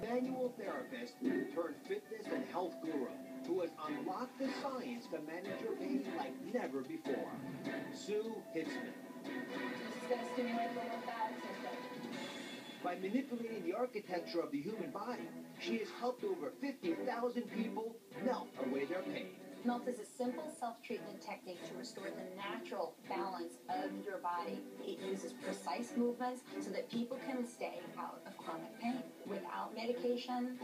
Manual therapist turned fitness and health guru who has unlocked the science to manage your pain like never before. Sue Hitzmann. This is going to stimulate the lymphatic system. By manipulating the architecture of the human body, she has helped over 50,000 people melt away their pain. Melt is a simple self-treatment technique to restore the natural balance of your body. It uses precise movements so that people can stay out of chronic pain. Without medication,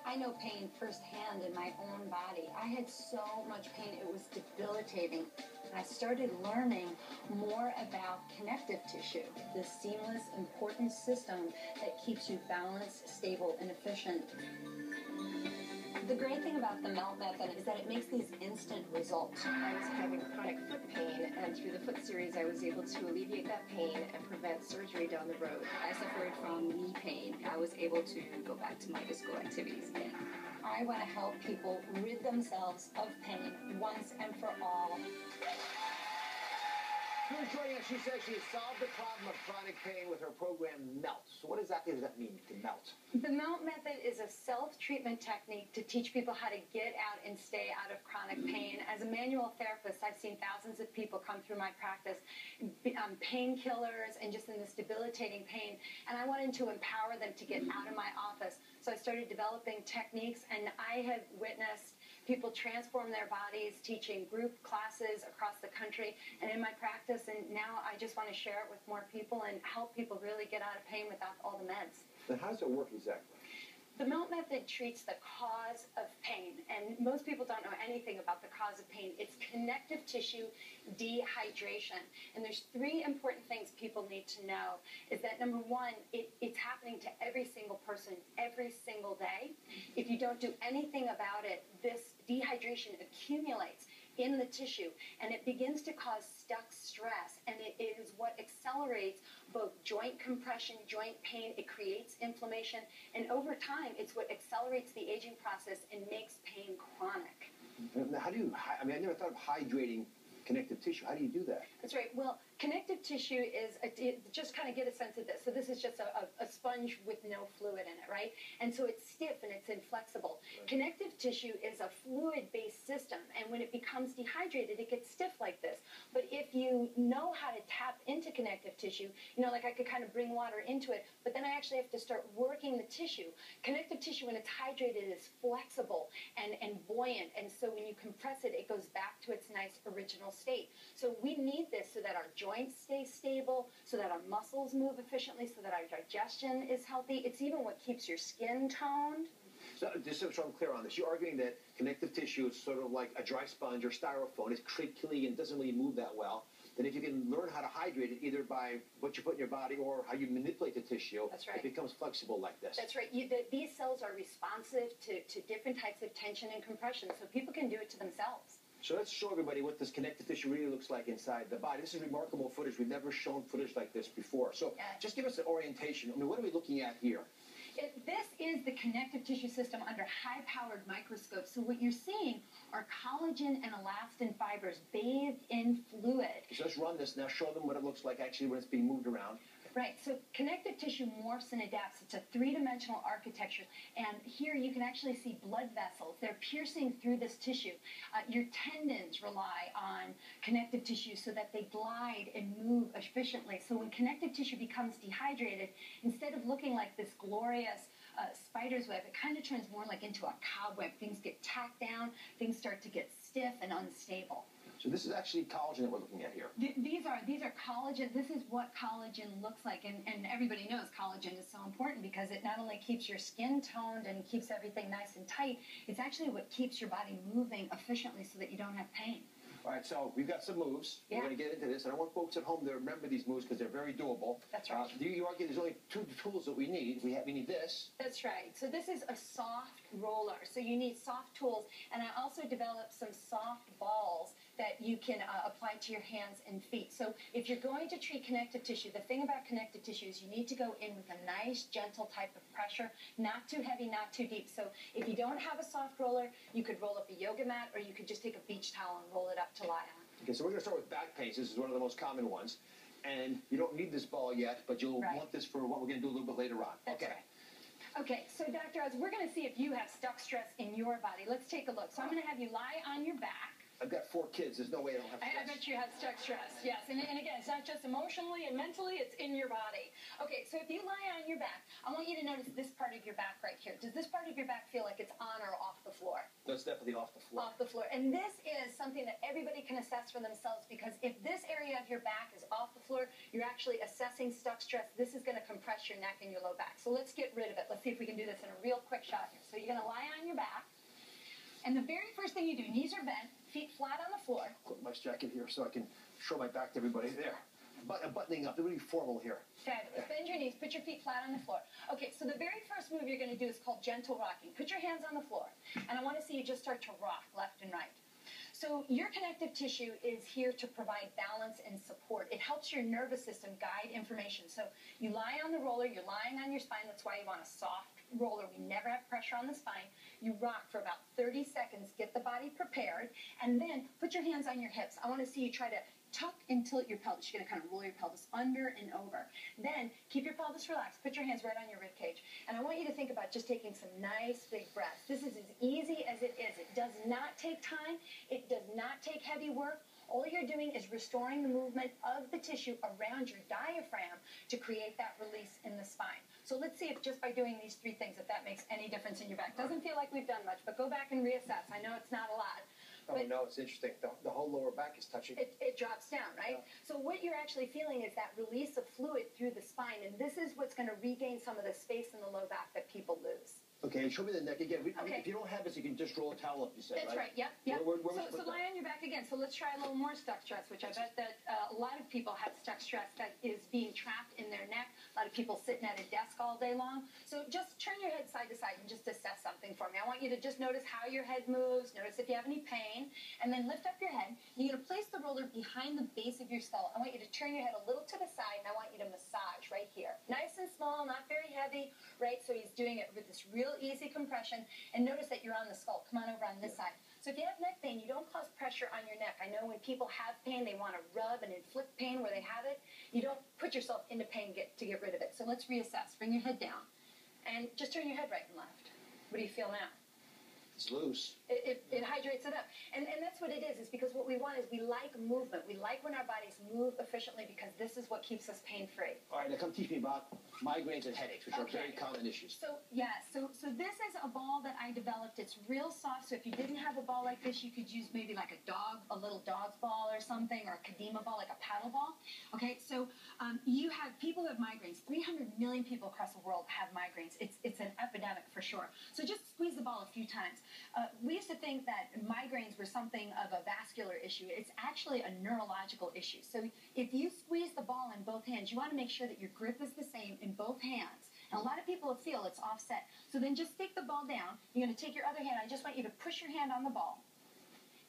I know pain firsthand in my own body. I had so much pain, it was debilitating. And I started learning more about connective tissue, the seamless, important system that keeps you balanced, stable, and efficient. The great thing about the MELT method is that it makes these instant results. I was having chronic foot pain, and through the foot series, I was able to alleviate that pain and prevent surgery down the road. I suffered from knee pain. I was able to go back to my physical activities again. I want to help people rid themselves of pain once and for all. Sue's joining us. She says she has solved the problem of chronic pain with her program MELT. So what exactly does that mean, to melt? The MELT method is a self-treatment technique to teach people how to get out and stay out of chronic pain. As a manual therapist, I've seen thousands of people come through my practice, painkillers and just in this debilitating pain, and I wanted to empower them to get out of my office. So I started developing techniques, and I have witnessed people transform their bodies, teaching group classes across the country and in my practice, and now I just want to share it with more people and help people really get out of pain without all the meds. Then how does it work exactly? The MELT method treats the cause of pain, and most people don't know anything about the cause of pain. It's connective tissue dehydration. And there's three important things people need to know. Is that number one, it's happening to every single person every single day. If you don't do anything about it, this dehydration accumulates in the tissue, and it begins to cause stuck stress, and it is what accelerates both joint compression, joint pain. It creates inflammation, and over time, it's what accelerates the aging process and makes pain chronic. How do you, I never thought of hydrating connective tissue. How do you do that? That's right. Well, connective tissue is, just kind of get a sense of this. So this is just a sponge with no fluid in it, right? And so it's stiff and it's inflexible. Right. Connective tissue is a fluid-based system, and when it becomes dehydrated, it gets stiff like this. But if you know how to tap into connective tissue, like I could kind of bring water into it, but then I actually have to start working the tissue. Connective tissue, when it's hydrated, is flexible and buoyant, and so when you compress it, it goes back to its nice original state. So we need this so that our joints stay stable, so that our muscles move efficiently, so that our digestion is healthy. It's even what keeps your skin toned. So just so I'm clear on this, you're arguing that connective tissue is sort of like a dry sponge or styrofoam. It's crinkly and doesn't really move that well. Then if you can learn how to hydrate it, either by what you put in your body or how you manipulate the tissue, that's right, it becomes flexible like this. That's right. These cells are responsive to different types of tension and compression, so people can do it to themselves. So let's show everybody what this connective tissue really looks like inside the body. This is remarkable footage. We've never shown footage like this before. So just give us an orientation. What are we looking at here? This is the connective tissue system under high-powered microscopes. So what you're seeing are collagen and elastin fibers bathed in fluid. So let's run this now. Show them what it looks like actually when it's being moved around. Right, so connective tissue morphs and adapts. It's a three-dimensional architecture, and here you can actually see blood vessels. They're piercing through this tissue. Your tendons rely on connective tissue so that they glide and move efficiently. So when connective tissue becomes dehydrated, instead of looking like this glorious spider's web, it kind of turns more like into a cobweb. Things get tacked down, things start to get stiff and unstable. So this is actually collagen that we're looking at here. These are collagen. This is what collagen looks like, and everybody knows collagen is so important because it not only keeps your skin toned and keeps everything nice and tight, it's actually what keeps your body moving efficiently so that you don't have pain. All right, so we've got some moves. Yeah. We're going to get into this, and I want folks at home to remember these moves because they're very doable. That's right. You argue there's only two tools that we need. We need this. That's right. So this is a soft roller. So you need soft tools, and I also developed some soft balls that you can apply to your hands and feet. So if you're going to treat connective tissue, the thing about connective tissue is you need to go in with a nice, gentle type of pressure, not too heavy, not too deep. So if you don't have a soft roller, you could roll up a yoga mat, or you could just take a beach towel and roll it up to lie on. Okay, so we're going to start with back pain. This is one of the most common ones. And you don't need this ball yet, but you'll want this for what we're going to do a little bit later on. That's right. Okay, so Dr. Oz, we're going to see if you have stuck stress in your body. Let's take a look. So I'm going to have you lie on your back. I've got 4 kids. There's no way I don't have stress. I bet you have stuck stress, yes. And again, it's not just emotionally and mentally, it's in your body. Okay, so if you lie on your back, I want you to notice this part of your back right here. Does this part of your back feel like it's on or off the floor? No, it's definitely off the floor. Off the floor. And this is something that everybody can assess for themselves, because if this area of your back is off the floor, you're actually assessing stuck stress. This is going to compress your neck and your low back. So let's get rid of it. Let's see if we can do this in a real quick shot here. So you're going to lie on your back. And the very first thing you do, knees are bent, feet flat on the floor. Put my jacket here so I can show my back to everybody. There. I'm buttoning up. They're really formal here. Fabulous. Bend your knees, put your feet flat on the floor. Okay, so the very first move you're going to do is called gentle rocking. Put your hands on the floor, and I want to see you just start to rock left and right. So your connective tissue is here to provide balance and support. It helps your nervous system guide information. So you lie on the roller, you're lying on your spine. That's why you want a soft roller. We never have pressure on the spine. You rock for about 30 seconds, get the body prepared, and then put your hands on your hips. I want to see you try to tuck and tilt your pelvis. You're going to kind of roll your pelvis under and over. Then keep your pelvis relaxed. Put your hands right on your rib cage. And I want you to think about just taking some nice big breaths. This is as easy as it is. It does not take time. It does not take heavy work. All you're doing is restoring the movement of the tissue around your diaphragm to create that release in the spine. So let's see if just by doing these 3 things, if that makes any difference in your back. Doesn't feel like we've done much, but go back and reassess. I know it's not a lot. Oh, no, it's interesting. The whole lower back is touching. It drops down, right? Yeah. So what you're actually feeling is that release of fluid through the spine, and this is what's going to regain some of the space in the low back that people lose. Okay, show me the neck again. Okay. If you don't have this, you can just roll a towel up, you said, That's right, yep. So lie on your back again. So let's try a little more stuck stress, which I bet that a lot of people have stuck stress that is being trapped in their neck. A lot of people sitting at a desk all day long. So just turn your head side to side and just assess something for me. I want you to just notice how your head moves, notice if you have any pain, and then lift up your head. You're going to place the roller behind the base of your skull. I want you to turn your head a little to the side, and I want you to massage right here. Nice and small, not very heavy, right? So he's doing it with this real easy compression. And notice that you're on the skull. Come on over on this side. So if you have neck pain, you don't cause pressure on your neck. I know when people have pain, they want to rub and inflict pain where they have it. You don't put yourself into pain to get rid of it. So let's reassess. Bring your head down. And just turn your head right and left. What do you feel now? It's loose. It hydrates it up. And that's what it is because what we want is we like movement. We like when our bodies move efficiently because this is what keeps us pain-free. All right, now come teach me about migraines and headaches, which are very common issues. So this is a ball that I developed. It's real soft, so if you didn't have a ball like this, you could use maybe like a little dog's ball or something, or a Kadima ball, like a paddle ball. Okay, so you have people who have migraines. 300 million people across the world have migraines. It's an epidemic for sure. So just squeeze the ball a few times. We used to think that migraines were something of a vascular issue. It's actually a neurological issue. So if you squeeze the ball in both hands, you want to make sure that your grip is the same in both hands. And a lot of people feel it's offset. So then just stick the ball down. You're going to take your other hand. I just want you to push your hand on the ball.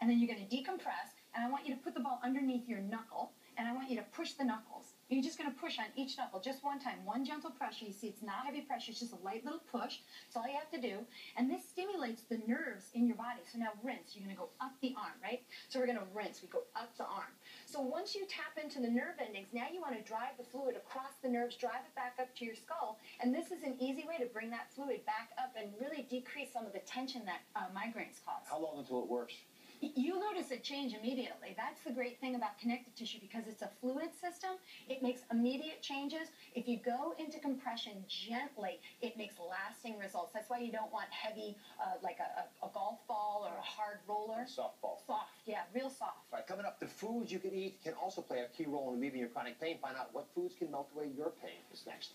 And then you're going to decompress. And I want you to put the ball underneath your knuckle. And I want you to push the knuckles. You're just going to push on each knuckle just one time. One gentle pressure. You see, it's not heavy pressure. It's just a light little push. That's all you have to do. And this stimulates the nerves in your body. So now rinse. You're going to go up the arm, right? So we're going to rinse. We go up the arm. So once you tap into the nerve endings, now you want to drive the fluid across the nerves, drive it back up to your skull. And this is an easy way to bring that fluid back up and really decrease some of the tension that migraines cause. How long until it works? You'll notice a change immediately. That's the great thing about connective tissue because it's a fluid system. It makes immediate changes. If you go into compression gently, it makes lasting results. That's why you don't want heavy, like a golf ball or a hard roller. Softball. Soft, yeah, real soft. All right, coming up, the foods you can eat can also play a key role in relieving your chronic pain. Find out what foods can melt away your pain. Is next.